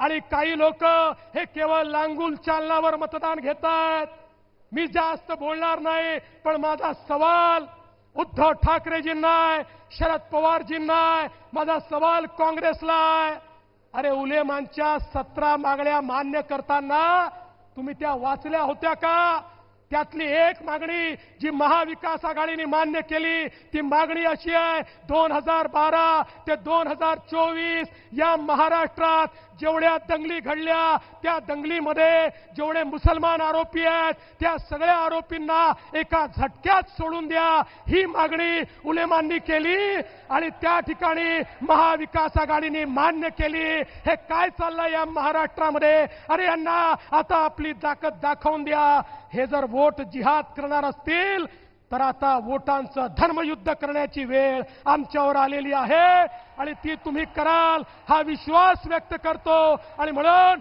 आणि काही लोक हे केवळ लांगुल चालनावर मतदान घेतात। मी जास्त बोलणार नाही, पण माझा सवाल उद्धव ठाकरेजींना आहे, शरद पवारजींना आहे, माझा सवाल काँग्रेसला आहे। अरे उलेमांच्या 17 मागण्या मान्य करताना तुम्ही त्या वाचल्या होत्या का? त्यातली एक मागणी जी महाविकास आघाडीने मान्य केली ती मागणी अशी आहे, 2012 ते 2024 या महाराष्ट्रात जेवढ्या दंगली घडल्या त्या दंगलीमध्ये जेवढे मुसलमान आरोपी आहेत त्या सगळ्या आरोपींना एका झटक्यात सोडून द्या, ही मागणी उलेमांनी केली आणि त्या ठिकाणी महाविकास आघाडीने मान्य केली। हे काय चाललंय या महाराष्ट्रामध्ये? अरे यांना आता आपली ताकद दाखवून द्या। हे जर वोट जिहाद करणार असतील तर आता वोटांचं धर्मयुद्ध करण्याची वेळ आमच्यावर आलेली आहे आणि ती तुम्ही कराल हा विश्वास व्यक्त करतो। आणि म्हणून